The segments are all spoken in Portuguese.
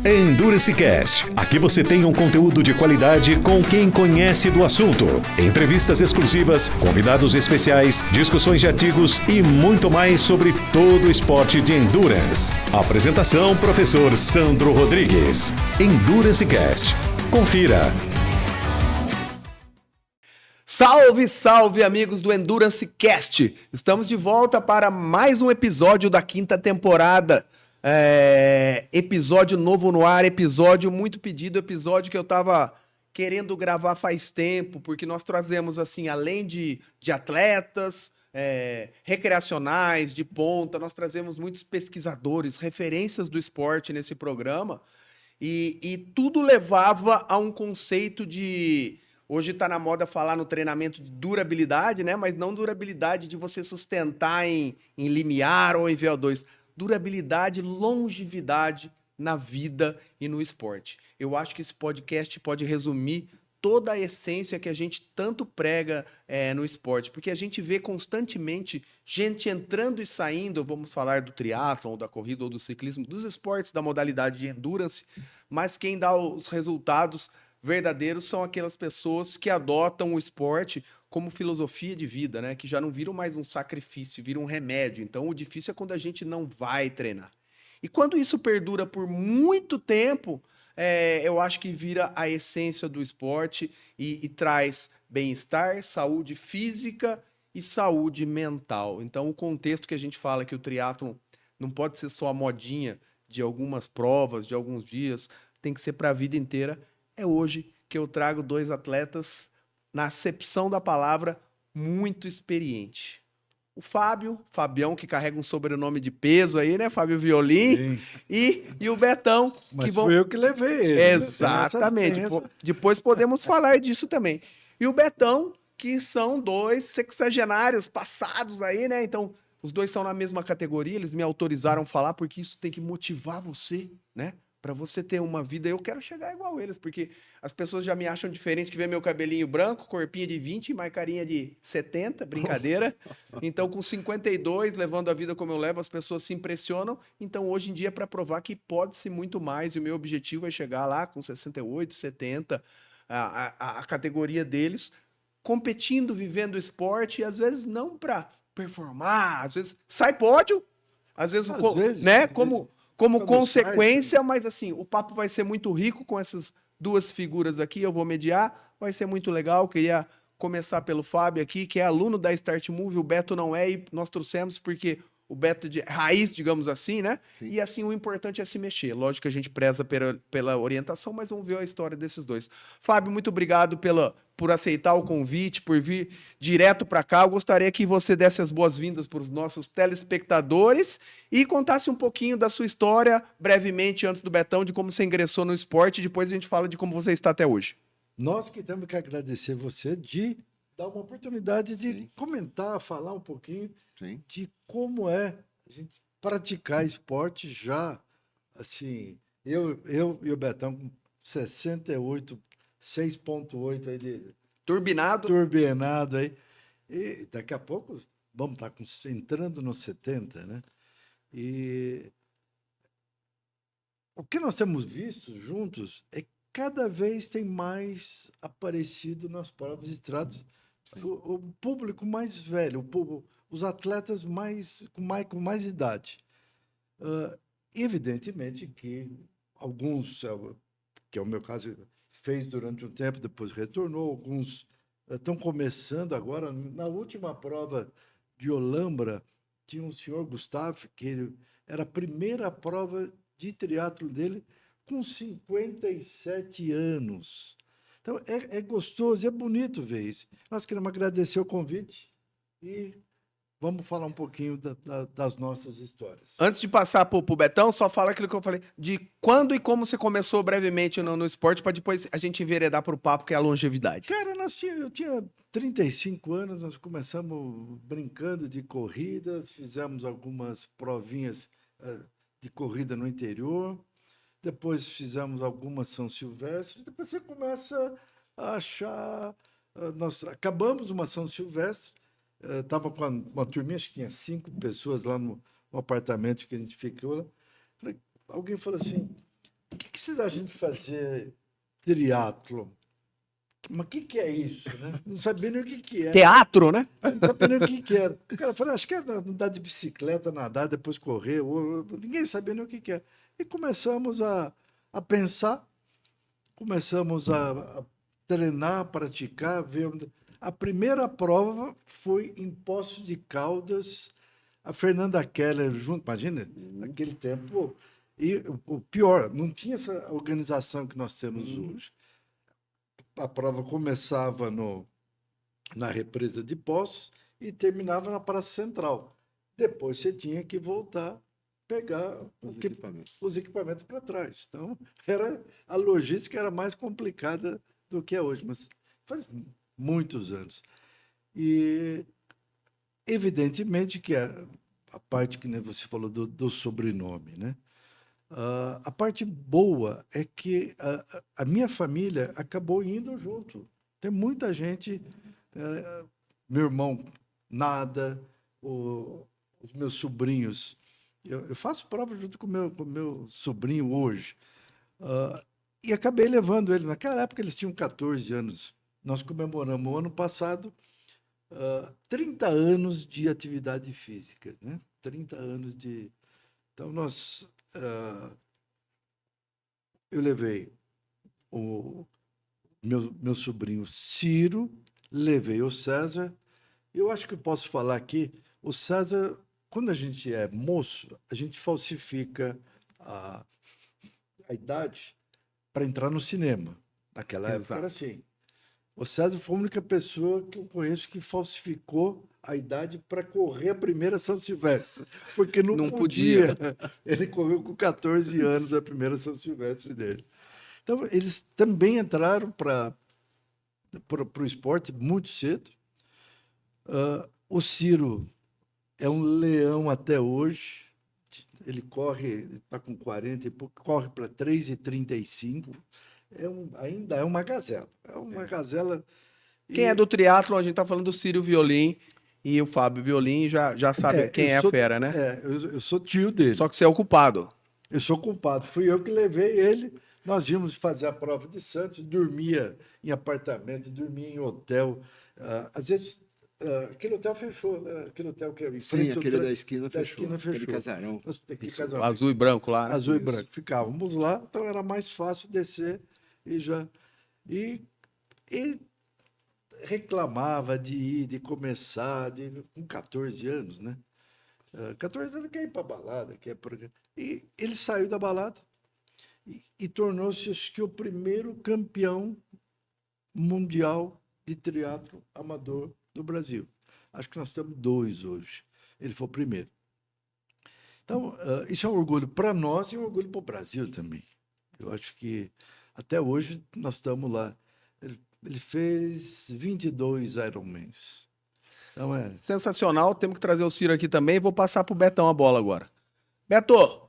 Endurance Cast. Aqui você tem um conteúdo de qualidade com quem conhece do assunto. Entrevistas exclusivas, convidados especiais, discussões de artigos e muito mais sobre todo o esporte de endurance. Apresentação: professor Sandro Rodrigues. Endurance Cast. Confira. Salve, salve, amigos do Endurance Cast! Estamos de volta para mais um episódio da quinta temporada. Episódio novo no ar, episódio muito pedido, episódio que eu tava querendo gravar faz tempo, porque nós trazemos, assim, além de atletas recreacionais, de ponta, nós trazemos muitos pesquisadores, referências do esporte nesse programa, e tudo levava a um conceito de... Hoje está na moda falar no treinamento de durabilidade, né? Mas não durabilidade de você sustentar em limiar ou em VO2. Durabilidade, longevidade na vida e no esporte. Eu acho que esse podcast pode resumir toda a essência que a gente tanto prega no esporte, porque a gente vê constantemente gente entrando e saindo, vamos falar do triatlon, ou da corrida, ou do ciclismo, dos esportes da modalidade de endurance, mas quem dá os resultados verdadeiros são aquelas pessoas que adotam o esporte como filosofia de vida, né? Que já não viram mais um sacrifício, viram um remédio. Então, o difícil é quando a gente não vai treinar. E quando isso perdura por muito tempo, eu acho que vira a essência do esporte e traz bem-estar, saúde física e saúde mental. Então, o contexto que a gente fala que o triatlon não pode ser só a modinha de algumas provas, de alguns dias, tem que ser para a vida inteira. É hoje que eu trago dois atletas, na acepção da palavra, muito experiente. O Fabião, que carrega um sobrenome de peso aí, né? Fábio Violim. E o Betão. Mas fui eu que levei ele. Exatamente. Depois podemos falar disso também. E o Betão, que são dois sexagenários passados aí, né? Então, os dois são na mesma categoria, eles me autorizaram a falar, porque isso tem que motivar você, né? Pra você ter uma vida, eu quero chegar igual eles, porque as pessoas já me acham diferente, que vê meu cabelinho branco, corpinho de 20, mais carinha de 70, brincadeira. Então, com 52, levando a vida como eu levo, as pessoas se impressionam. Então, hoje em dia, é para provar que pode-se muito mais, e o meu objetivo é chegar lá com 68, 70, a categoria deles, competindo, vivendo o esporte, e às vezes não para performar, às vezes sai pódio, às vezes, né? Como consequência, mas assim, o papo vai ser muito rico com essas duas figuras aqui, eu vou mediar, vai ser muito legal. Queria começar pelo Fábio aqui, que é aluno da Start Move, o Beto não é, e nós trouxemos porque o Beto de raiz, digamos assim, né? Sim. E assim, o importante é se mexer. Lógico que a gente preza pela orientação, mas vamos ver a história desses dois. Fábio, muito obrigado por aceitar o convite, por vir direto para cá. Eu gostaria que você desse as boas-vindas para os nossos telespectadores e contasse um pouquinho da sua história, brevemente, antes do Betão, de como você ingressou no esporte. Depois a gente fala de como você está até hoje. Nós que temos que agradecer você de dar uma oportunidade de comentar, falar um pouquinho de como é a gente praticar esporte já, assim, eu e o Betão com 68, 6.8 aí de turbinado aí, e daqui a pouco vamos estar entrando nos 70, né? E o que nós temos visto juntos é que cada vez tem mais aparecido nas provas de estradas o público mais velho, os atletas com mais idade. Evidentemente que alguns, que é o meu caso, fez durante um tempo, depois retornou, alguns estão começando agora. Na última prova de Olambra, tinha um senhor Gustavo, que era a primeira prova de triatlo dele, com 57 anos. Então, é gostoso, é bonito ver isso. Nós queremos agradecer o convite e vamos falar um pouquinho das nossas histórias. Antes de passar para o Betão, só fala aquilo que eu falei, de quando e como você começou brevemente no esporte, para depois a gente enveredar para o papo, que é a longevidade. Cara, eu tinha 35 anos, nós começamos brincando de corridas, fizemos algumas provinhas de corrida no interior, depois fizemos algumas São Silvestre, depois você começa a achar... Nós acabamos uma São Silvestre, estava com uma turminha, acho que tinha 5 pessoas lá no apartamento que a gente ficou. Falei, alguém falou assim, o que vocês acham de fazer triatlo? Mas o que é isso, né? Não sabia nem o que era. Teatro, né? Não sabia nem o que era. O cara falou, acho que é andar de bicicleta, nadar, depois correr. Ninguém sabia nem o que era. E começamos a pensar, começamos a treinar, a praticar, ver. A primeira prova foi em Poços de Caldas, a Fernanda Keller junto, imagina, naquele tempo. E o pior, não tinha essa organização que nós temos hoje. A prova começava na represa de Poços e terminava na Praça Central. Depois você tinha que voltar, pegar os equipamentos para trás. Então, a logística era mais complicada do que é hoje, mas faz muitos anos. E, evidentemente, que a parte que, né, você falou do sobrenome, né? A parte boa é que a minha família acabou indo junto. Tem muita gente, meu irmão nada, os meus sobrinhos. Eu faço prova junto com o meu sobrinho hoje. E acabei levando ele. Naquela época eles tinham 14 anos. Nós comemoramos o ano passado 30 anos de atividade física, né? 30 anos de... Então, eu levei o meu sobrinho Ciro, levei o César. Eu acho que eu posso falar aqui, o César, quando a gente é moço, a gente falsifica a idade para entrar no cinema. Naquela época era assim. O César foi a única pessoa que eu conheço que falsificou a idade para correr a primeira São Silvestre, porque não podia. Ele correu com 14 anos a primeira São Silvestre dele. Então, eles também entraram para o esporte muito cedo. O Ciro é um leão até hoje. Ele corre, está com 40 e pouco, corre para 3,35. Ainda é uma gazela. É uma gazela. Quem é do triatlo, a gente está falando do Círio Violim e o Fábio Violim já sabe quem é a fera, né? Eu sou tio dele. Só que você é o culpado. Eu sou culpado. Fui eu que levei ele. Nós íamos fazer a prova de Santos, dormia em apartamento, dormia em hotel. Às vezes, aquele hotel fechou, né? Aquele hotel que é em frente. Sim, aquele da esquina fechou. Aquele casarão. Casarão. Azul e branco lá, né? Azul e branco. Ficávamos lá, então era mais fácil descer e reclamava de ir, de começar, com 14 anos, né? 14 anos quer ir para balada, E ele saiu da balada e tornou-se, acho que, o primeiro campeão mundial de triatlo amador do Brasil. Acho que nós temos 2 hoje. Ele foi o primeiro. Então, isso é um orgulho para nós e um orgulho para o Brasil também. Eu acho que até hoje nós estamos lá. Ele fez 22 Ironmans. Então, sensacional. Temos que trazer o Ciro aqui também. Vou passar para o Betão a bola agora. Beto,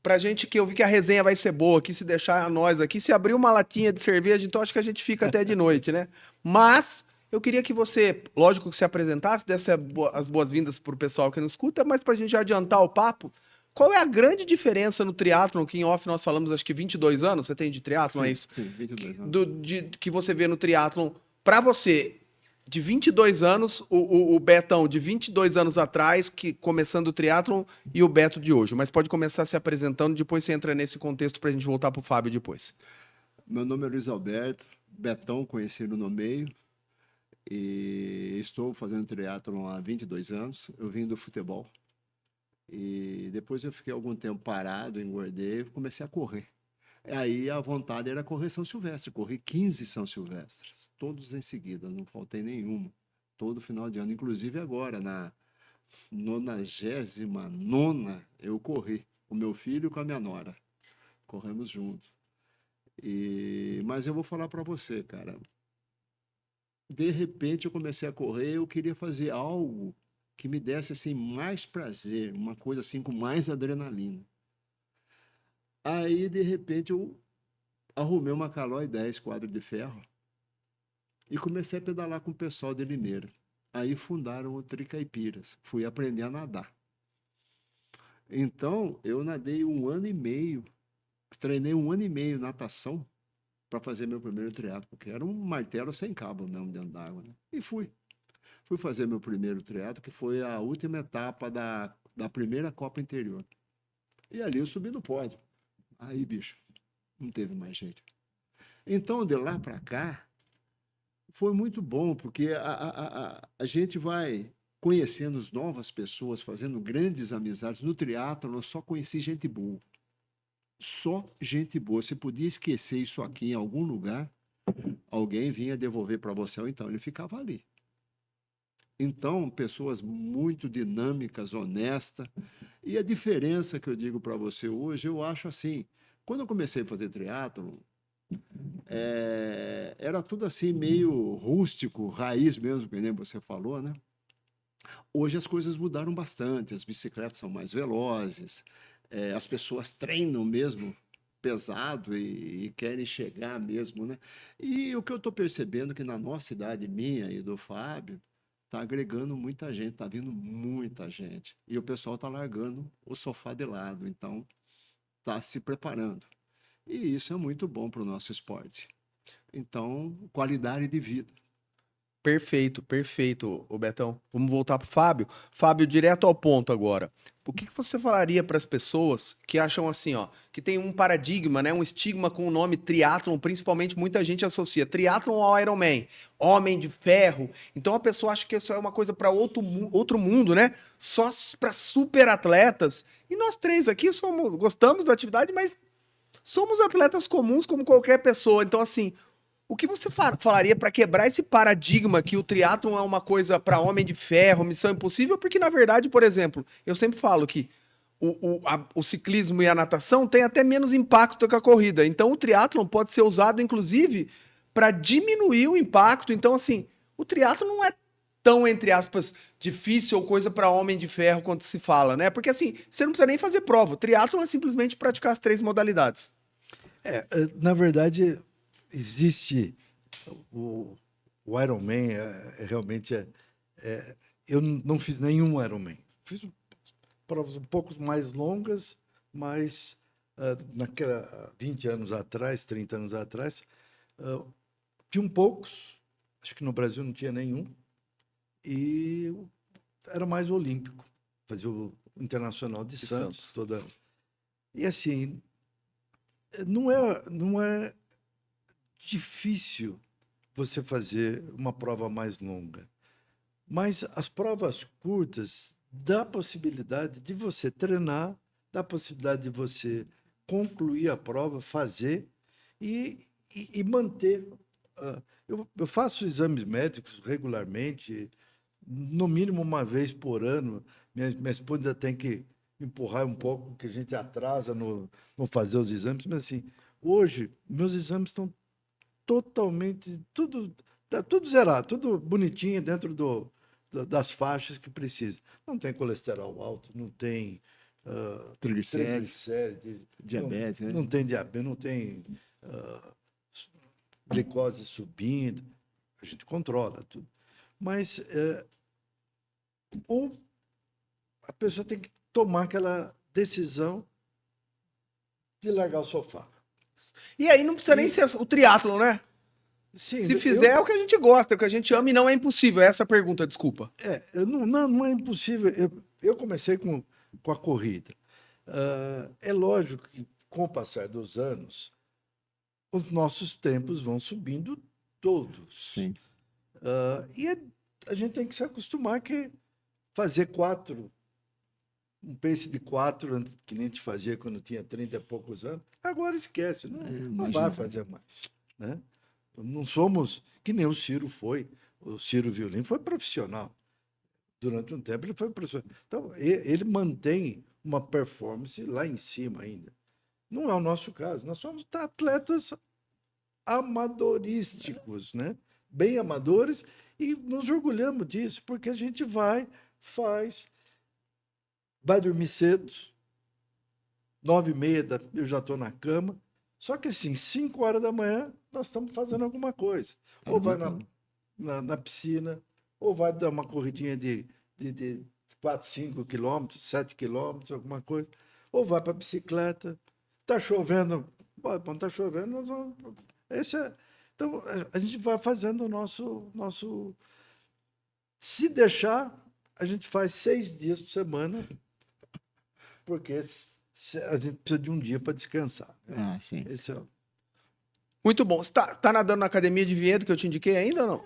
pra gente, que eu vi que a resenha vai ser boa aqui, se deixar nós aqui, se abrir uma latinha de cerveja, então acho que a gente fica até de noite, né? Mas eu queria que você, lógico que se apresentasse, desse as boas-vindas pro pessoal que não escuta, mas pra gente já adiantar o papo, qual é a grande diferença no triatlon, que em off nós falamos, acho que 22 anos, você tem de triatlon, é isso? Sim, 22 anos. Que você vê no triatlon, pra você, de 22 anos, o Betão de 22 anos atrás, que começando o triatlon, e o Beto de hoje. Mas pode começar se apresentando, depois você entra nesse contexto pra gente voltar pro Fábio depois. Meu nome é Luiz Alberto, Betão, conhecido no meio, e estou fazendo triatlon há 22 anos. Eu vim do futebol, e depois eu fiquei algum tempo parado, engordei e comecei a correr. Aí a vontade era correr São Silvestre, corri 15 São Silvestres, todos em seguida, não faltei nenhuma, todo final de ano, inclusive agora, na 99ª, eu corri, com meu filho e com a minha nora, corremos juntos. Mas eu vou falar para você, cara, de repente eu comecei a correr, eu queria fazer algo que me desse assim, mais prazer, uma coisa assim com mais adrenalina. Aí, de repente, eu arrumei uma Caloi 10 quadro de ferro e comecei a pedalar com o pessoal de Limeira. Aí fundaram o Tricaipiras. Fui aprender a nadar. Então, eu nadei 1 ano e meio treinei 1 ano e meio natação para fazer meu primeiro triatlo, porque era um martelo sem cabo mesmo dentro d'água, né? E fui. Fui fazer meu primeiro triatlo, que foi a última etapa da primeira Copa Interior. E ali eu subi no pódio. Aí, bicho, não teve mais jeito. Então, de lá para cá, foi muito bom, porque a gente vai conhecendo as novas pessoas, fazendo grandes amizades. No triatlo, eu só conheci gente boa. Só gente boa. Você podia esquecer isso aqui em algum lugar, alguém vinha devolver para você, ou então ele ficava ali. Então, pessoas muito dinâmicas, honestas. E a diferença que eu digo para você hoje, eu acho assim, quando eu comecei a fazer triatlo, era tudo assim meio rústico, raiz mesmo, que nem você falou, né? Hoje as coisas mudaram bastante, as bicicletas são mais velozes, as pessoas treinam mesmo pesado e querem chegar mesmo, né? E o que eu estou percebendo é que na nossa idade, minha e do Fábio, está agregando muita gente, está vindo muita gente. E o pessoal está largando o sofá de lado, então está se preparando. E isso é muito bom para o nosso esporte. Então, qualidade de vida. Perfeito, perfeito, ô Betão. Vamos voltar pro Fábio. Fábio, direto ao ponto agora. O que você falaria para as pessoas que acham assim, ó, que tem um paradigma, né, um estigma com o nome triatlon, principalmente muita gente associa triatlon ao Ironman, homem de ferro. Então a pessoa acha que isso é uma coisa para outro mundo, né? Só para super atletas. E nós três aqui gostamos da atividade, mas somos atletas comuns como qualquer pessoa. Então assim, o que você falaria para quebrar esse paradigma que o triatlon é uma coisa para homem de ferro, missão impossível? Porque, na verdade, por exemplo, eu sempre falo que o ciclismo e a natação têm até menos impacto que a corrida. Então, o triatlon pode ser usado, inclusive, para diminuir o impacto. Então, assim, o triatlon não é tão, entre aspas, difícil ou coisa para homem de ferro quanto se fala, né? Porque, assim, você não precisa nem fazer prova. O triatlon é simplesmente praticar as 3 modalidades. Na verdade, existe o Ironman, realmente eu não fiz nenhum Ironman. Fiz provas um pouco mais longas, mas naquela 20 anos atrás, 30 anos atrás, tinham poucos, acho que no Brasil não tinha nenhum, e era mais olímpico, fazia o Internacional de Santos toda. E assim, não é difícil você fazer uma prova mais longa, mas as provas curtas dá a possibilidade de você treinar, dá a possibilidade de você concluir a prova, fazer e manter. Eu faço exames médicos regularmente, no mínimo uma vez por ano. Minha esposa tem que empurrar um pouco, porque a gente atrasa no fazer os exames, mas assim, hoje meus exames estão totalmente, tá tudo zerado, tudo bonitinho dentro das faixas que precisa. Não tem colesterol alto, não tem Triglicérides, diabetes, não tem diabetes, não tem glicose subindo, a gente controla tudo. Mas ou a pessoa tem que tomar aquela decisão de largar o sofá. E aí não precisa nem ser o triatlon, né? Sim, se fizer é o que a gente gosta, é o que a gente ama e não é impossível. Essa é a pergunta, desculpa. Não é impossível. Eu comecei com a corrida. É lógico que, com o passar dos anos, os nossos tempos vão subindo todos. Sim. E a gente tem que se acostumar que fazer 4, um pace de 4, que nem a gente fazia quando tinha 30 e poucos anos, agora esquece, não vai fazer mais. Né? Não somos que nem o Ciro foi. O Ciro Violino foi profissional. Durante um tempo ele foi profissional. Então, ele mantém uma performance lá em cima ainda. Não é o nosso caso. Nós somos atletas amadorísticos, né? Bem amadores, e nos orgulhamos disso, porque a gente vai dormir cedo, 9h30 eu já estou na cama, só que assim, 5 horas da manhã nós estamos fazendo alguma coisa. Ou vai na piscina, ou vai dar uma corridinha de 4, 5 quilômetros, 7 quilômetros, alguma coisa, ou vai para a bicicleta. Está chovendo, pô, quando está chovendo, nós vamos. Então, a gente vai fazendo o nosso. Se deixar, a gente faz 6 dias por semana, porque a gente precisa de um dia para descansar. Ah, sim. Esse é Muito bom. Você tá nadando na academia de Vinhedo que eu te indiquei ainda ou não?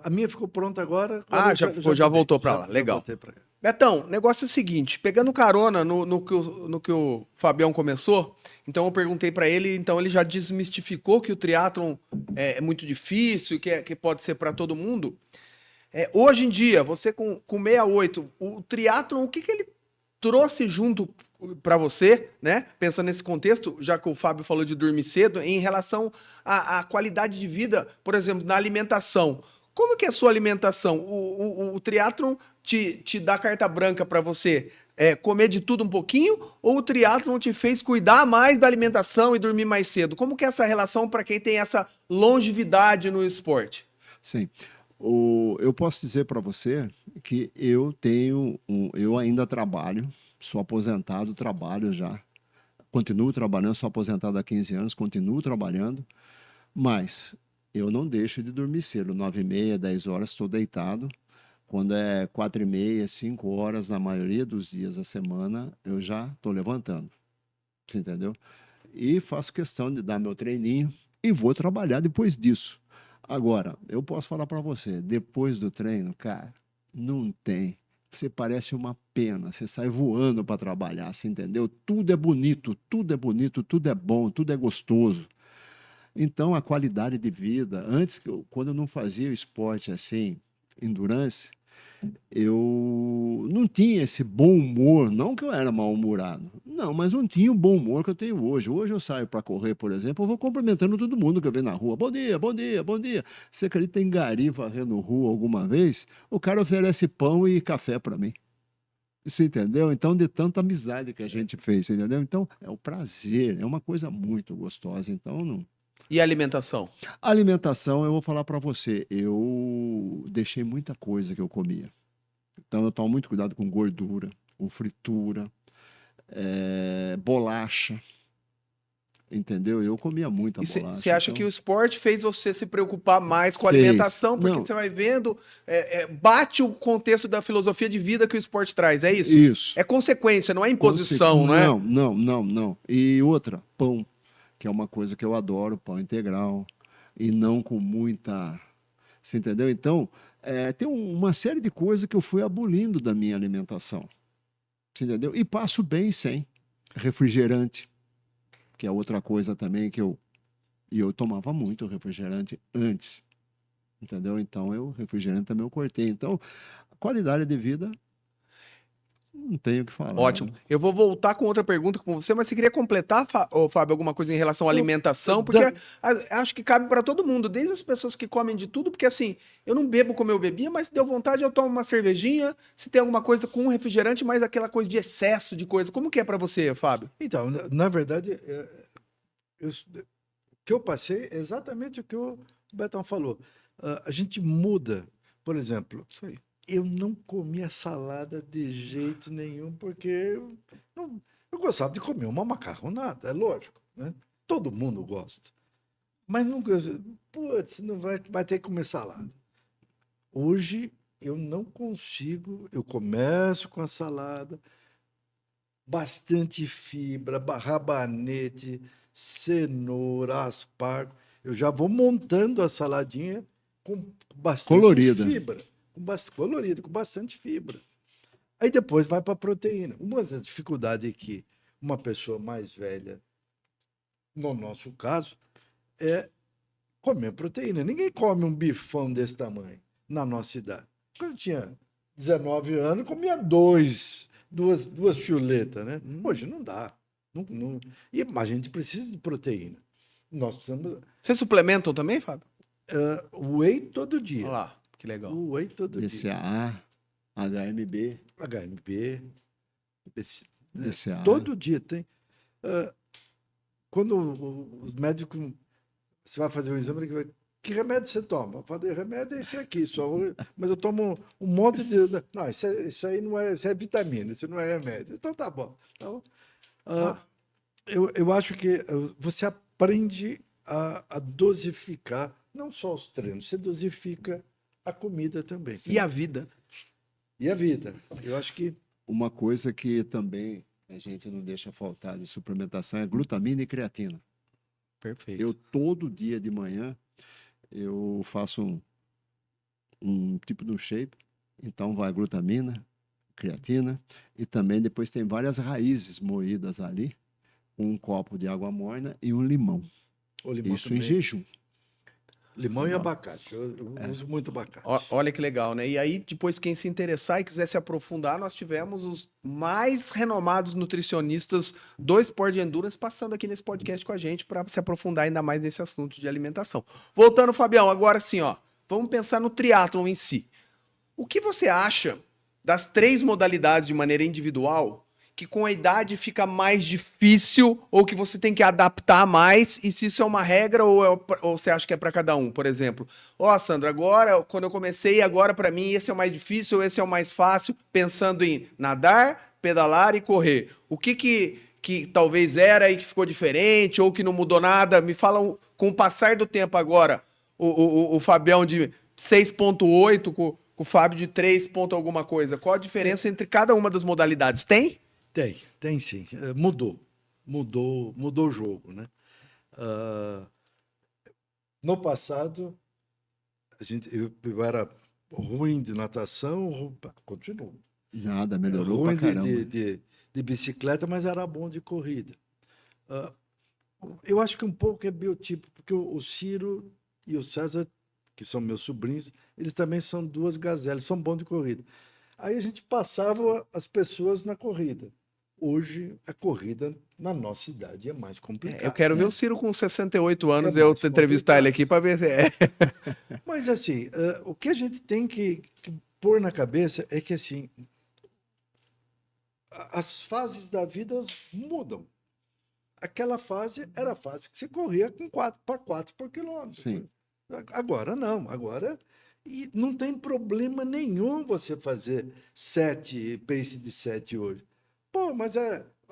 a minha ficou pronta agora. Ah, eu já voltei, voltou pra lá. Legal. voltei pra cá. Betão, o negócio é o seguinte, pegando carona no que o Fabião começou, então eu perguntei pra ele, então ele já desmistificou que o triatlon é muito difícil, que pode ser pra todo mundo. Hoje em dia, você com 68, o triatlon, o que ele trouxe junto pra você, né? Pensando nesse contexto, já que o Fábio falou de dormir cedo, em relação à qualidade de vida, por exemplo, na alimentação. Como que é a sua alimentação? O triatlon te dá carta branca para você comer de tudo um pouquinho? Ou o triatlon te fez cuidar mais da alimentação e dormir mais cedo? Como que é essa relação para quem tem essa longevidade no esporte? Sim. Eu posso dizer para você que eu ainda trabalho, sou aposentado, trabalho já. Continuo trabalhando, sou aposentado há 15 anos, continuo trabalhando, mas eu não deixo de dormir cedo, 9h30, 10 horas, estou deitado. Quando é 4h30, 5 horas, na maioria dos dias da semana, eu já estou levantando. Você entendeu? E faço questão de dar meu treininho e vou trabalhar depois disso. Agora, eu posso falar para você, depois do treino, cara, não tem. Você parece uma pena, você sai voando para trabalhar, você entendeu? Tudo é bonito, tudo é bonito, tudo é bom, tudo é gostoso. Então, a qualidade de vida, quando eu não fazia o esporte assim, endurance, eu não tinha esse bom humor, não que eu era mal-humorado, não, mas não tinha o bom humor que eu tenho hoje. Hoje eu saio para correr, por exemplo, eu vou cumprimentando todo mundo que eu vejo na rua. Bom dia, bom dia, bom dia. Você acredita em gari varrendo rua alguma vez? O cara oferece pão e café para mim. Você entendeu? Então, de tanta amizade que a gente fez, entendeu? Então, é o prazer, é uma coisa muito gostosa. Então, não. E a alimentação? A alimentação, eu vou falar para você, eu deixei muita coisa que eu comia. Então, eu tomo muito cuidado com gordura, com fritura, bolacha, entendeu? Eu comia muita E bolacha. você acha então... que o esporte fez você se preocupar mais com a Fez. alimentação? Porque Não. você vai vendo, bate o contexto da filosofia de vida que o esporte traz, é isso? Isso. É consequência, não é imposição, né? Não. E outra, pão, que é uma coisa que eu adoro, pão integral, e não com muita... Você entendeu? Então, tem uma série de coisas que eu fui abolindo da minha alimentação. Você entendeu? E passo bem sem refrigerante, que é outra coisa também que eu tomava muito refrigerante antes, entendeu? Então, refrigerante também eu cortei. Então, a qualidade de vida, não tenho o que falar. Ótimo. Eu vou voltar com outra pergunta com você, mas você queria completar, Fábio, alguma coisa em relação à alimentação? Porque acho que cabe para todo mundo, desde as pessoas que comem de tudo, porque assim, eu não bebo como eu bebia, mas se deu vontade eu tomo uma cervejinha, se tem alguma coisa com refrigerante, mas aquela coisa de excesso de coisa. Como que é para você, Fábio? Então, na verdade, o que eu passei é exatamente o que o Betão falou. A gente muda, por exemplo, eu não comia salada de jeito nenhum, porque eu gostava de comer uma macarronada, é lógico, né? Todo mundo gosta. Mas nunca, putz, não vai ter que comer salada. Hoje eu não consigo, eu começo com a salada, bastante fibra, rabanete, cenoura, aspargo. Eu já vou montando a saladinha com bastante colorida. fibra, colorida, com bastante fibra. Aí depois vai para a proteína. Uma das dificuldades que uma pessoa mais velha, no nosso caso, é comer proteína. Ninguém come um bifão desse tamanho na nossa idade. Quando eu tinha 19 anos, comia duas chuletas, né? Hoje não dá. Mas a gente precisa de proteína. Nós precisamos. Vocês suplementam também, Fábio? Whey todo dia. Olha lá, que legal. Whey todo dia. BCAA, HMB. BCAA. Todo dia tem. Quando os médicos. Você vai fazer o exame, que remédio você toma? Eu falei, remédio é esse aqui, mas eu tomo um monte de. Não, isso aí não é, isso é vitamina, isso não é remédio. Então tá bom. Então, Eu acho que você aprende a dosificar, não só os treinos, você dosifica a comida também. E a vida? E a vida. Eu acho que Uma coisa que também a gente não deixa faltar de suplementação é glutamina e creatina. Perfeito. Eu todo dia de manhã eu faço um tipo de um shake, então vai glutamina, creatina e também depois tem várias raízes moídas ali, um copo de água morna e um limão. o limão Isso também. em jejum. Limão e abacate. Eu uso muito abacate. Olha que legal, né? E aí, depois, quem se interessar e quiser se aprofundar, nós tivemos os mais renomados nutricionistas do esporte de endurance passando aqui nesse podcast com a gente para se aprofundar ainda mais nesse assunto de alimentação. Voltando, Fabião, agora sim, ó, vamos pensar no triatlon em si. O que você acha das 3 modalidades de maneira individual que com a idade fica mais difícil ou que você tem que adaptar mais, e se isso é uma regra ou você acha que é para cada um, por exemplo? Ó, Sandra, agora, quando eu comecei, agora para mim esse é o mais difícil, esse é o mais fácil, pensando em nadar, pedalar e correr. O que talvez era e que ficou diferente ou que não mudou nada? Me fala com o passar do tempo agora, o Fabião de 6.8 com o Fábio de 3 ponto alguma coisa. Qual a diferença entre cada uma das modalidades? Tem? Tem sim. Mudou o jogo, né? No passado, eu era ruim de natação, continuo. Nada, melhorou Ruim pra caramba. de bicicleta, mas era bom de corrida. Eu acho que um pouco é biotipo, porque o Ciro e o César, que são meus sobrinhos, eles também são 2 gazelas, são bons de corrida. Aí a gente passava as pessoas na corrida. Hoje, a corrida na nossa idade é mais complicada. Eu quero ver o Ciro com 68 anos, É eu mais entrevistar ele complicado. aqui para ver se é. Mas, assim, o que a gente tem que pôr na cabeça é que, assim, as fases da vida mudam. Aquela fase era a fase que você corria com 4 por quilômetro. Sim. Agora não, agora... E não tem problema nenhum você fazer pace de 7 hoje. Pô, mas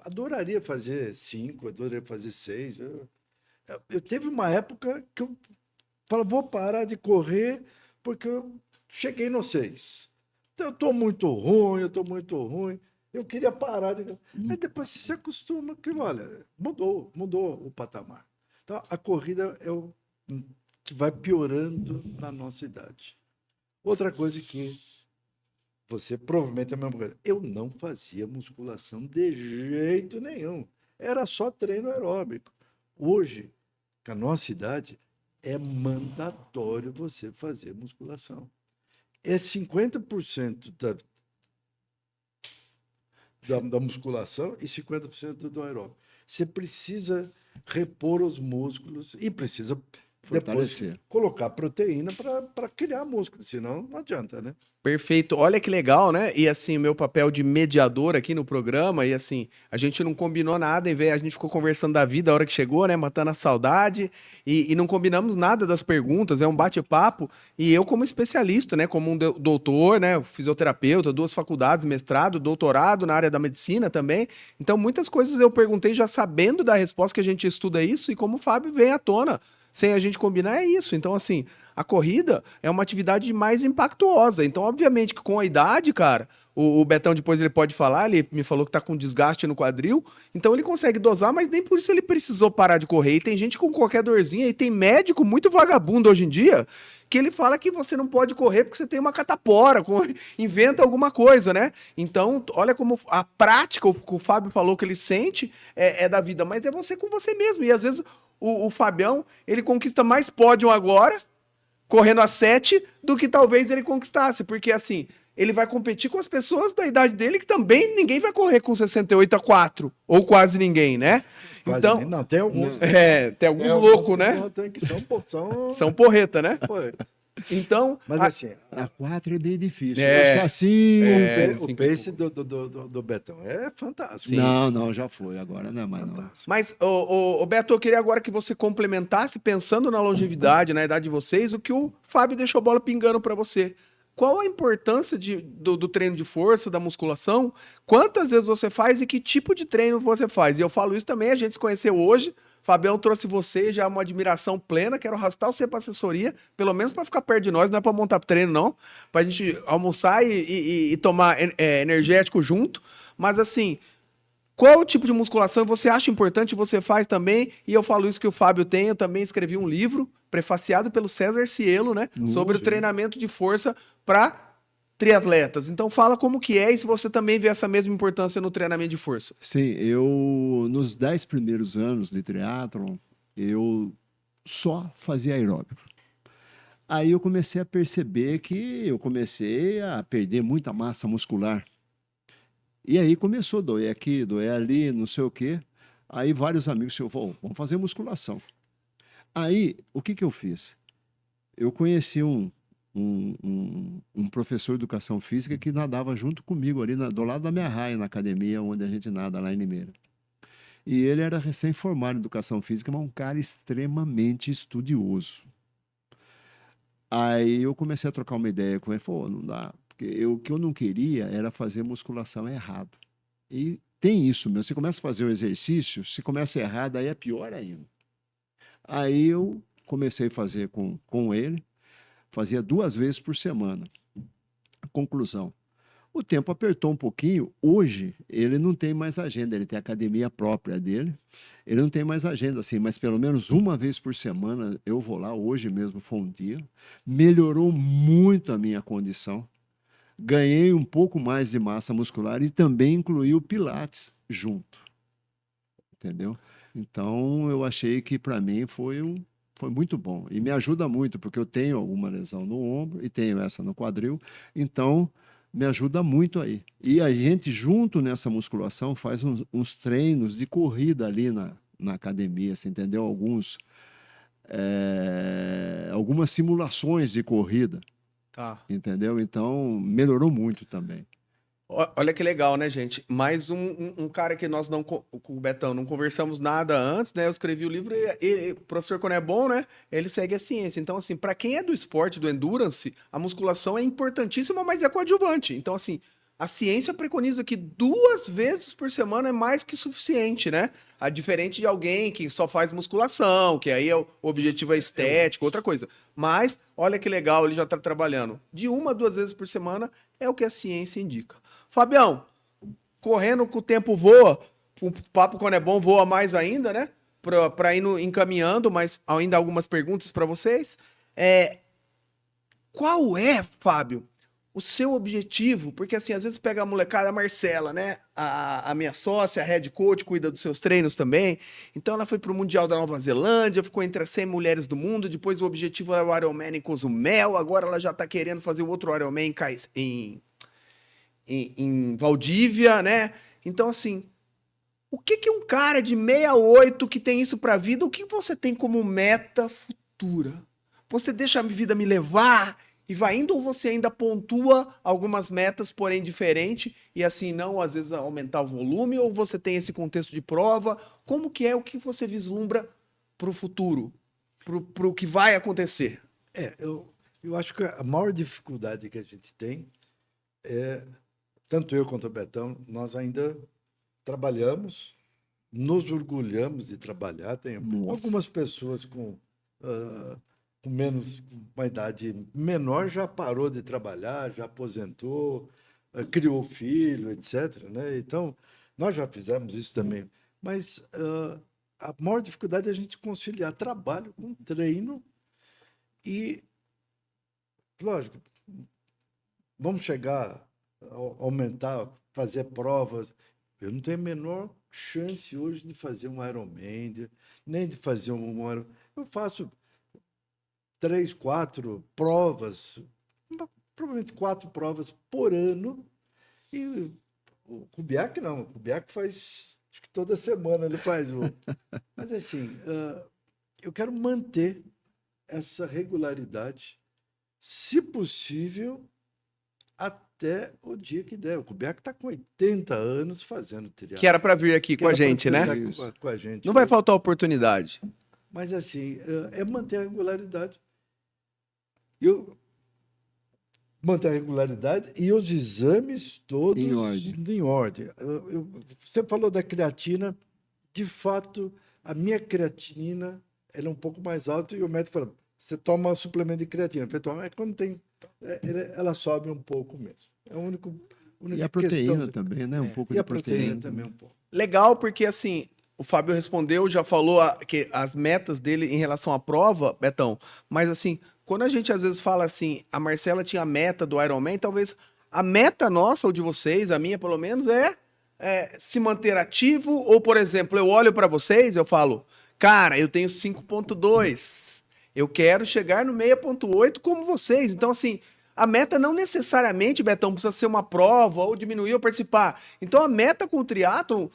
adoraria fazer 5, adoraria fazer 6. Eu teve uma época que eu falei, vou parar de correr porque eu cheguei no 6. Então, eu estou muito ruim. Eu queria parar. Aí depois você se acostuma, que olha, mudou o patamar. Então, a corrida é o que vai piorando na nossa idade. Outra coisa que você provavelmente é a mesma coisa. Eu não fazia musculação de jeito nenhum. Era só treino aeróbico. Hoje, com a nossa idade, é mandatório você fazer musculação. É 50% da musculação e 50% do aeróbico. Você precisa repor os músculos e precisa depois Fortalecer. colocar proteína para criar músculo, senão não adianta, né? Perfeito. Olha que legal, né? E assim, meu papel de mediador aqui no programa, e assim, a gente não combinou nada, em vez, a gente ficou conversando da vida a hora que chegou, né? Matando a saudade, e não combinamos nada das perguntas, é um bate-papo, e eu como especialista, né? Como um doutor, né? Fisioterapeuta, 2 faculdades, mestrado, doutorado na área da medicina também, então muitas coisas eu perguntei já sabendo da resposta que a gente estuda isso, e como o Fábio vem à tona, sem a gente combinar, é isso. Então, assim, a corrida é uma atividade mais impactuosa. Então, obviamente que com a idade, cara, o Betão depois ele pode falar, ele me falou que tá com desgaste no quadril, então ele consegue dosar, mas nem por isso ele precisou parar de correr. E tem gente com qualquer dorzinha, e tem médico muito vagabundo hoje em dia, que ele fala que você não pode correr porque você tem uma catapora, inventa alguma coisa, né? Então, olha como a prática, o que o Fábio falou que ele sente, é da vida, mas é você com você mesmo. E às vezes o Fabião, ele conquista mais pódio agora, correndo a 7, do que talvez ele conquistasse, porque assim, ele vai competir com as pessoas da idade dele, que também ninguém vai correr com 68 a 4, ou quase ninguém, né? Então, Não, tem alguns. tem alguns loucos, né? São porreta, né? porreta. Então, Mas assim, A 4 é bem difícil. É. Acho que assim. o pace do Betão é fantástico. Não, já foi. Agora não é mais não. Fantástico. mas, ô, Beto, eu queria agora que você complementasse, pensando na longevidade, na idade de vocês, o que o Fábio deixou a bola pingando pra você. qual a importância do treino de força, da musculação? Quantas vezes você faz e que tipo de treino você faz? E eu falo isso também, a gente se conheceu hoje. Fabião trouxe você, já uma admiração plena. Quero arrastar você para assessoria, pelo menos para ficar perto de nós, não é para montar treino, não. Para a gente almoçar e tomar energético junto. Mas assim, qual o tipo de musculação você acha importante, você faz também? E eu falo isso que o Fábio tem, eu também escrevi um livro, prefaciado pelo César Cielo, né? Sobre o treinamento de força para triatletas. Então fala como que é e se você também vê essa mesma importância no treinamento de força. Sim, eu nos 10 primeiros anos de triatlon, eu só fazia aeróbico. Aí eu comecei a perceber que eu comecei a perder muita massa muscular. E aí começou a doer aqui, doer ali, não sei o quê. Aí vários amigos disseram, vamos fazer musculação. Aí, o que que eu fiz? Eu conheci um professor de educação física que nadava junto comigo ali do lado da minha raia, na academia onde a gente nada, lá em Limeira. E ele era recém-formado em educação física, mas um cara extremamente estudioso. Aí eu comecei a trocar uma ideia com ele, falou, não dá, porque o que eu não queria era fazer musculação errado. E tem isso, meu, você começa a fazer o exercício, se começa errado, aí é pior ainda. Aí eu comecei a fazer com ele, fazia 2 vezes por semana. Conclusão, o tempo apertou um pouquinho, hoje ele não tem mais agenda, ele tem a academia própria dele, ele não tem mais agenda assim, mas pelo menos 1 vez por semana eu vou lá, hoje mesmo foi um dia, melhorou muito a minha condição, ganhei um pouco mais de massa muscular e também incluí o Pilates junto, entendeu? Então eu achei que para mim foi muito bom e me ajuda muito, porque eu tenho alguma lesão no ombro e tenho essa no quadril, então me ajuda muito aí. E a gente, junto nessa musculação, faz uns treinos de corrida ali na academia, você entendeu? Algumas simulações de corrida, entendeu? Então, melhorou muito também. Olha que legal, né, gente? Mais um cara que nós não, com o Betão, não conversamos nada antes, né? Eu escrevi o livro e o professor, quando é bom, né? Ele segue a ciência. Então, assim, para quem é do esporte, do endurance, a musculação é importantíssima, mas é coadjuvante. Então, assim, a ciência preconiza que 2 vezes por semana é mais que suficiente, né? A diferente de alguém que só faz musculação, que aí o objetivo é estético, outra coisa. Mas, olha que legal, ele já tá trabalhando. De 1 a 2 vezes por semana é o que a ciência indica. Fabião, correndo que o tempo voa, o papo quando é bom voa mais ainda, né? Para ir encaminhando, mas ainda algumas perguntas para vocês. Qual é, Fábio, o seu objetivo? Porque assim, às vezes pega a molecada, a Marcela, né? A minha sócia, a head coach, cuida dos seus treinos também. Então ela foi pro Mundial da Nova Zelândia, ficou entre as 100 mulheres do mundo, depois o objetivo era o Ironman em Cozumel, agora ela já tá querendo fazer o outro Ironman em Valdívia, né? Então, assim, o que um cara de 68 que tem isso pra vida, o que você tem como meta futura? Você deixa a vida me levar e vai indo, ou você ainda pontua algumas metas, porém diferente, e assim, não, às vezes, aumentar o volume, ou você tem esse contexto de prova? Como que é o que você vislumbra pro futuro, pro que vai acontecer? Eu acho que a maior dificuldade que a gente tem é, tanto eu quanto o Betão, nós ainda trabalhamos, nos orgulhamos de trabalhar. Tem algumas pessoas com uma idade menor já parou de trabalhar, já aposentou, criou filho, etc., né? Então, nós já fizemos isso também. Mas a maior dificuldade é a gente conciliar trabalho com treino e, lógico, vamos chegar aumentar, fazer provas. Eu não tenho a menor chance hoje de fazer um Ironman, nem de fazer um... Eu faço 3, 4 provas, provavelmente 4 provas por ano, e o Kubiak não, o Kubiak faz, acho que toda semana ele faz. Mas assim, eu quero manter essa regularidade, se possível, até o dia que der. O Kubiak está com 80 anos fazendo triatlo. Que era para vir aqui com a gente, né? Com a gente. Não vai faltar oportunidade. Mas assim, é manter a regularidade. Eu manter a regularidade e os exames todos Em ordem. em ordem. Você falou da creatina, de fato, a minha creatinina ela é um pouco mais alta e o médico fala, você toma suplemento de creatina. Eu falei, toma, quando tem, ela sobe um pouco mesmo. É a única E a proteína também, né? Um pouco E de a proteína proteína. também um pouco. Legal, porque assim, o Fábio respondeu, já falou que as metas dele em relação à prova, Betão, mas assim, quando a gente às vezes fala assim, a Marcela tinha a meta do Ironman, talvez a meta nossa, ou de vocês, a minha pelo menos, é se manter ativo, ou por exemplo, eu olho para vocês, eu falo, cara, eu tenho 5.2, eu quero chegar no 6.8 como vocês, então assim, a meta não necessariamente, Betão, precisa ser uma prova ou diminuir ou participar. Então a meta com o triatlon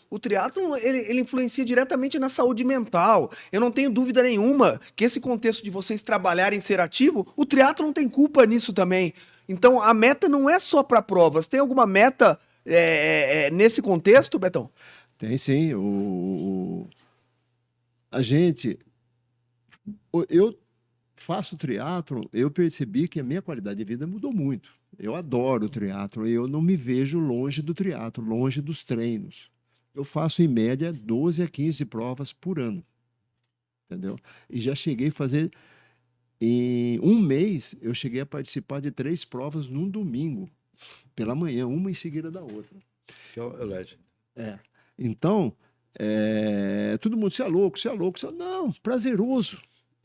ele influencia diretamente na saúde mental. Eu não tenho dúvida nenhuma que esse contexto de vocês trabalharem ser ativo, o triatlon não tem culpa nisso também. Então a meta não é só para provas. Tem alguma meta nesse contexto, Betão? Tem sim. A gente. Eu faço triatlon, eu percebi que a minha qualidade de vida mudou muito. Eu adoro o triatlon e eu não me vejo longe do triatlon, longe dos treinos. Eu faço, em média, 12 a 15 provas por ano. Entendeu? E já cheguei a fazer... Em um mês, eu cheguei a participar de 3 provas num domingo, pela manhã, uma em seguida da outra. Que é o Legend. Então, todo mundo, você é louco, você é louco. Não, prazeroso.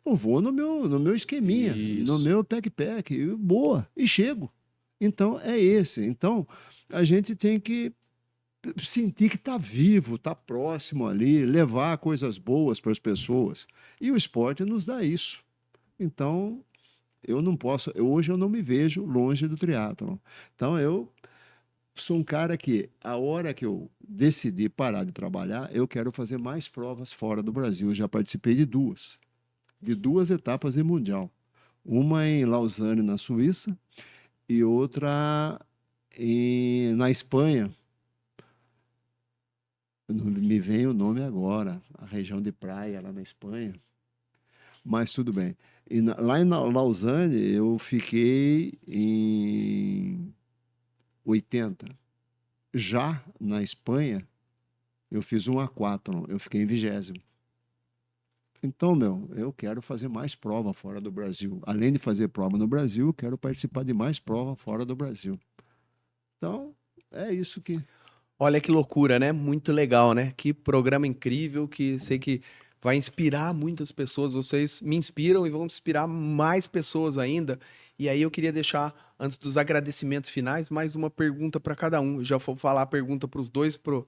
Eu vou no meu esqueminha, Isso. no meu pack, boa, e chego. Então, é esse. Então, a gente tem que sentir que está vivo, está próximo ali, levar coisas boas para as pessoas. E o esporte nos dá isso. Então, eu não posso... Hoje eu não me vejo longe do triatlon. Então, eu sou um cara que, a hora que eu decidi parar de trabalhar, eu quero fazer mais provas fora do Brasil. Eu já participei de 2 etapas em Mundial. Uma em Lausanne, na Suíça, e outra na Espanha. Não me vem o nome agora, a região de praia lá na Espanha. Mas tudo bem. E lá em Lausanne, eu fiquei em 80. Já na Espanha, eu fiz um aquátlon, eu fiquei em 20º. Então, eu quero fazer mais prova fora do Brasil. Além de fazer prova no Brasil, eu quero participar de mais prova fora do Brasil. Então, é isso que... Olha que loucura, né? Muito legal, né? Que programa incrível, que sei que vai inspirar muitas pessoas. Vocês me inspiram e vão inspirar mais pessoas ainda. E aí eu queria deixar, antes dos agradecimentos finais, mais uma pergunta para cada um. Eu já vou falar a pergunta para os dois, pro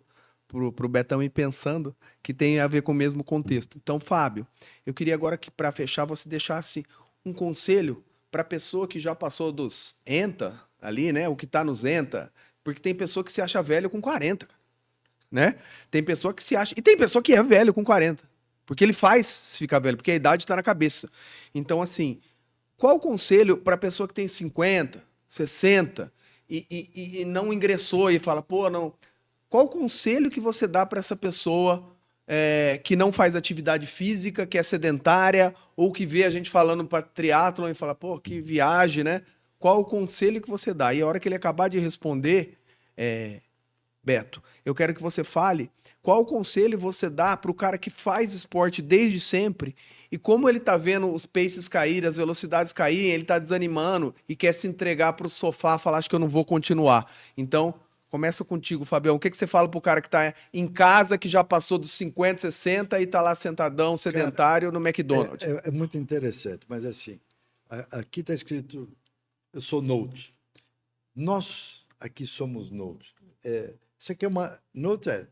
Betão ir pensando, que tem a ver com o mesmo contexto. Então, Fábio, eu queria agora que, para fechar, você deixasse um conselho para a pessoa que já passou dos ENTA ali, né? O que está nos ENTA. Porque tem pessoa que se acha velho com 40, né? Tem pessoa que se acha... E tem pessoa que é velho com 40. Porque ele faz ficar velho, porque a idade está na cabeça. Então, assim, qual o conselho para a pessoa que tem 50, 60 e não ingressou e fala, pô, não... Qual o conselho que você dá para essa pessoa que não faz atividade física, que é sedentária, ou que vê a gente falando para triatlon e fala, pô, que viagem, né? Qual o conselho que você dá? E a hora que ele acabar de responder, Beto, eu quero que você fale qual o conselho você dá para o cara que faz esporte desde sempre e como ele tá vendo os paces caírem, as velocidades caírem, ele tá desanimando e quer se entregar para o sofá, falar, acho que eu não vou continuar. Então, começa contigo, Fabião. O que você fala pro cara que tá em casa, que já passou dos 50, 60 e tá lá sentadão, sedentário, no McDonald's? É muito interessante, mas assim, aqui está escrito, eu sou Note. Nós aqui somos Note. Isso aqui é uma... Note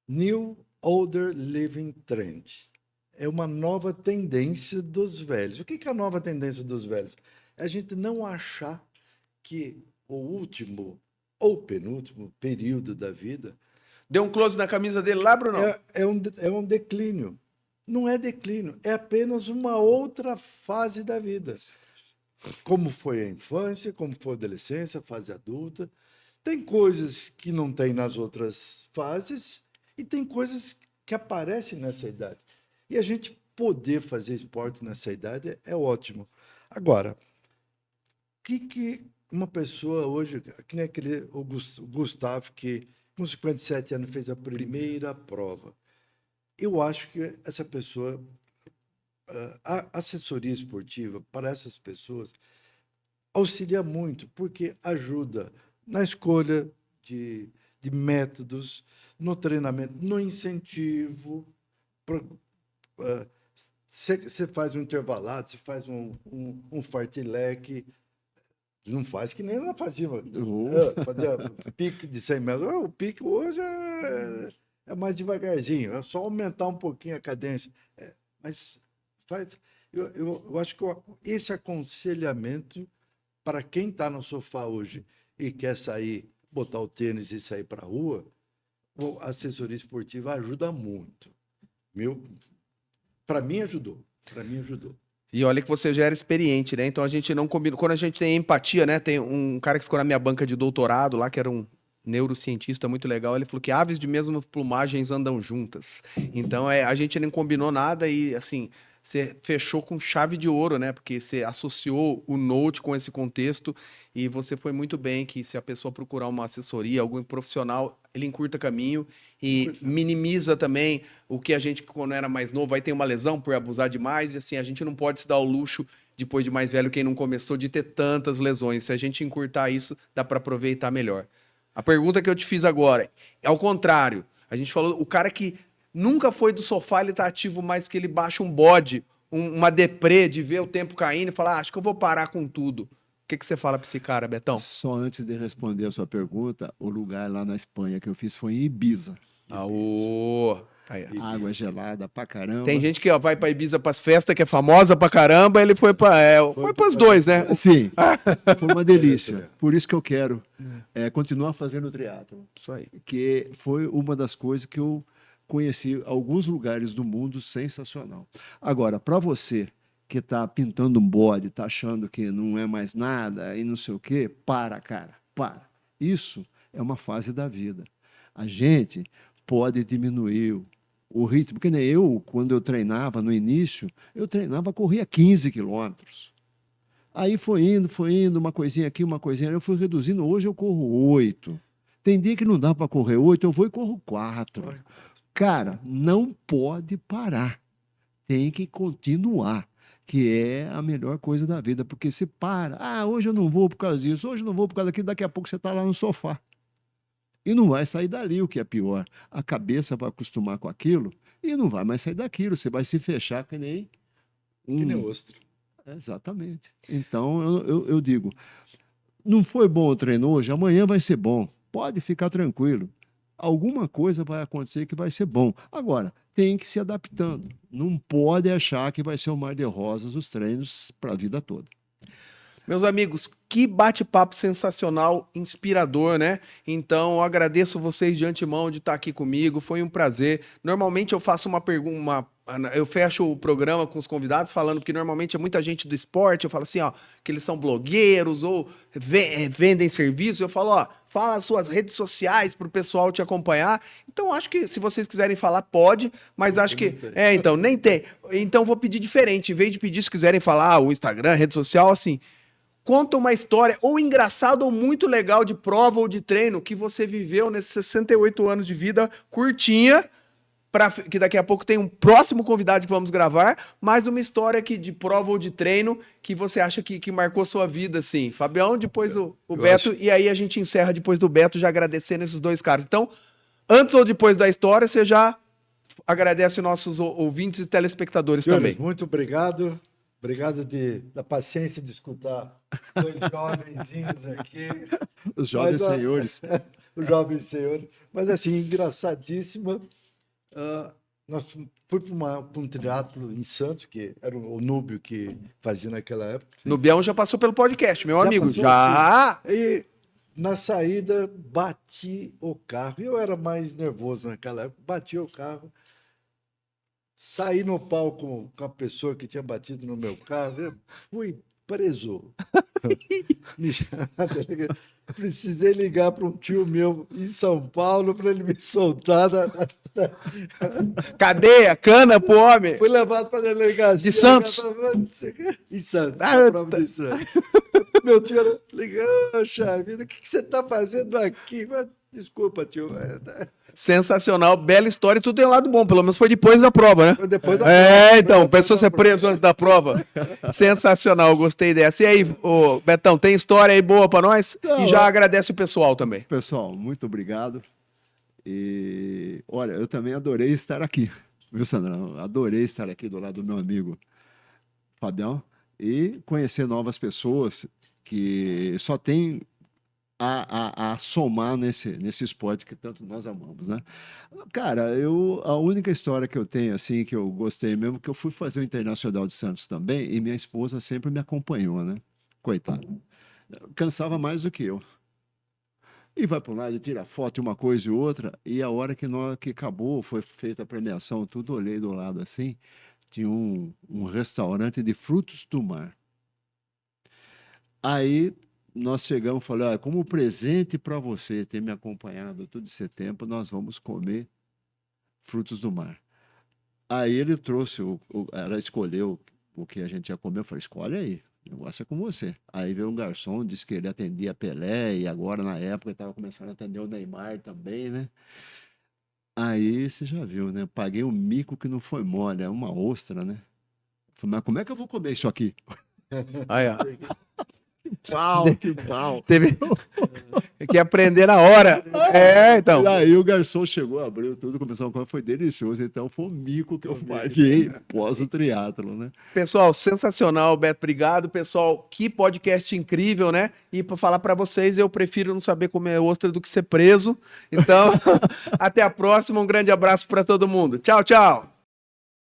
New Older Living Trend. É uma nova tendência dos velhos. O que é a nova tendência dos velhos? É a gente não achar que o último ou penúltimo período da vida... Deu um close na camisa dele lá, Bruno? É um declínio. Não é declínio, é apenas uma outra fase da vida. Como foi a infância, como foi a adolescência, a fase adulta. Tem coisas que não tem nas outras fases e tem coisas que aparecem nessa idade. E a gente poder fazer esporte nessa idade é ótimo. Agora, que uma pessoa hoje, que nem aquele o Gustavo, que com 57 anos fez a primeira prova. Eu acho que essa pessoa, a assessoria esportiva para essas pessoas auxilia muito, porque ajuda na escolha de métodos, no treinamento, no incentivo. Você faz um intervalado, você faz um fartlek, não faz que nem ela fazia. Fazia pique de 100 metros. O pique hoje é mais devagarzinho, é só aumentar um pouquinho a cadência. Mas faz. Eu acho que esse aconselhamento para quem está no sofá hoje e quer sair, botar o tênis e sair para a rua, a assessoria esportiva ajuda muito. Para mim ajudou. Para mim ajudou. E olha que você já era experiente, né? Então a gente não combina. Quando a gente tem empatia, né? Tem um cara que ficou na minha banca de doutorado lá, que era um neurocientista muito legal. Ele falou que aves de mesmas plumagens andam juntas. Então a gente não combinou nada e assim. Você fechou com chave de ouro, né? Porque você associou o Note com esse contexto e você foi muito bem que se a pessoa procurar uma assessoria, algum profissional, ele encurta caminho e minimiza também o que a gente, quando era mais novo, vai ter uma lesão por abusar demais e assim, a gente não pode se dar o luxo, depois de mais velho, quem não começou, de ter tantas lesões. Se a gente encurtar isso, dá para aproveitar melhor. A pergunta que eu te fiz agora é ao contrário. A gente falou, o cara que nunca foi do sofá, ele tá ativo mais que ele baixa um bode, uma deprê de ver o tempo caindo e falar, acho que eu vou parar com tudo. O que você fala pra esse cara, Betão? Só antes de responder a sua pergunta, o lugar lá na Espanha que eu fiz foi em Ibiza. Aí, Água gelada pra caramba. tem gente que vai pra Ibiza pras festas, que é famosa pra caramba, ele foi pra... foi pros dois, né? Sim, foi uma delícia. Por isso que eu quero continuar fazendo triatlo. Isso aí. Que foi uma das coisas que eu conheci alguns lugares do mundo sensacional. Agora, para você que está pintando um bode, está achando que não é mais nada e não sei o quê, cara, para. Isso é uma fase da vida. A gente pode diminuir o ritmo, porque nem eu, quando eu treinava no início, corria 15 quilômetros. Aí foi indo, uma coisinha aqui, uma coisinha ali, eu fui reduzindo, hoje eu corro 8. Tem dia que não dá para correr 8, eu vou e corro 4. Cara, não pode parar. Tem que continuar, que é a melhor coisa da vida. Porque se para, hoje eu não vou por causa disso, hoje eu não vou por causa daquilo, daqui a pouco você está lá no sofá. E não vai sair dali, o que é pior. A cabeça vai acostumar com aquilo e não vai mais sair daquilo. Você vai se fechar que nem Que nem ostro. Exatamente. Então, eu digo, não foi bom o treino hoje, amanhã vai ser bom. Pode ficar tranquilo. Alguma coisa vai acontecer que vai ser bom. Agora, tem que se adaptando. Não pode achar que vai ser um mar de rosas os treinos para a vida toda. Meus amigos, que bate-papo sensacional, inspirador, né? Então, eu agradeço vocês de antemão de estar aqui comigo, foi um prazer. Normalmente eu faço uma pergunta, eu fecho o programa com os convidados falando que normalmente é muita gente do esporte, eu falo assim, ó, que eles são blogueiros ou vendem serviço, eu falo, ó, fala as suas redes sociais para o pessoal te acompanhar. Então, acho que se vocês quiserem falar, pode, mas acho que... então, nem tem. Então, vou pedir diferente, em vez de pedir, se quiserem falar o Instagram, rede social, assim... Conta uma história, ou engraçada ou muito legal, de prova ou de treino que você viveu nesses 68 anos de vida, curtinha, que daqui a pouco tem um próximo convidado que vamos gravar, mais uma história de prova ou de treino que você acha que marcou sua vida, assim. Fabião, depois o Beto, e aí a gente encerra depois do Beto, já agradecendo esses dois caras. Então, antes ou depois da história, você já agradece nossos ouvintes e telespectadores também. Muito obrigado. Obrigado da paciência de escutar dois jovenzinhos aqui. Os jovens senhores. Os jovens senhores. Mas, assim, engraçadíssima. Nós fui para um triatlo em Santos, que era o Núbio que fazia naquela época. Nubião já passou pelo podcast, meu amigo. Já! E na saída, bati o carro. Eu era mais nervoso naquela época. Bati o carro. Saí no palco com a pessoa que tinha batido no meu carro, eu fui preso. Me chama na delegacia. Precisei ligar para um tio meu em São Paulo para ele me soltar. Cadeia, cana pro homem. Fui levado para a delegacia. De Santos. Em Santos. Ah, Prova de Santos. Meu tio era ligando, vida, o que você está fazendo aqui? Desculpa, tio. Sensacional, bela história e tudo tem um lado bom. Pelo menos foi depois da prova, né? Foi depois da prova. Então, pensou ser preso antes da prova. Sensacional, gostei dessa. E aí, ô, Betão, tem história aí boa pra nós? Não, E já agradece o pessoal também. Pessoal, muito obrigado. E olha, eu também adorei estar aqui, viu, Sandrão? Adorei estar aqui do lado do meu amigo Fabião e conhecer novas pessoas que só tem a somar nesse esporte que tanto nós amamos, né? Cara, a única história que eu tenho, assim, que eu gostei mesmo, que eu fui fazer o Internacional de Santos também e minha esposa sempre me acompanhou, né? Coitada. Cansava mais do que eu. E vai para um lado e tira foto e uma coisa e outra, e a hora que acabou, foi feita a premiação, tudo, olhei do lado assim, tinha um restaurante de frutos do mar. Aí nós chegamos e falei, olha, como presente para você ter me acompanhado todo esse tempo, nós vamos comer frutos do mar. Aí ele trouxe, ela escolheu o que a gente ia comer, eu falei, escolhe aí, o negócio é com você. Aí veio um garçom, disse que ele atendia Pelé, e agora na época ele estava começando a atender o Neymar também, né? Aí você já viu, né? Paguei um mico que não foi mole, é uma ostra, né? Falei, mas como é que eu vou comer isso aqui? Aí, ó. Que pau. Teve que aprender na hora. Então. E aí o garçom chegou, abriu tudo, começou a comer, foi delicioso. Então foi um mico que eu paguei pós o triatlo, né? Pessoal, sensacional, Beto, obrigado. Pessoal, que podcast incrível, né? E para falar para vocês, eu prefiro não saber comer ostra do que ser preso. Então, até a próxima. Um grande abraço para todo mundo. Tchau, tchau.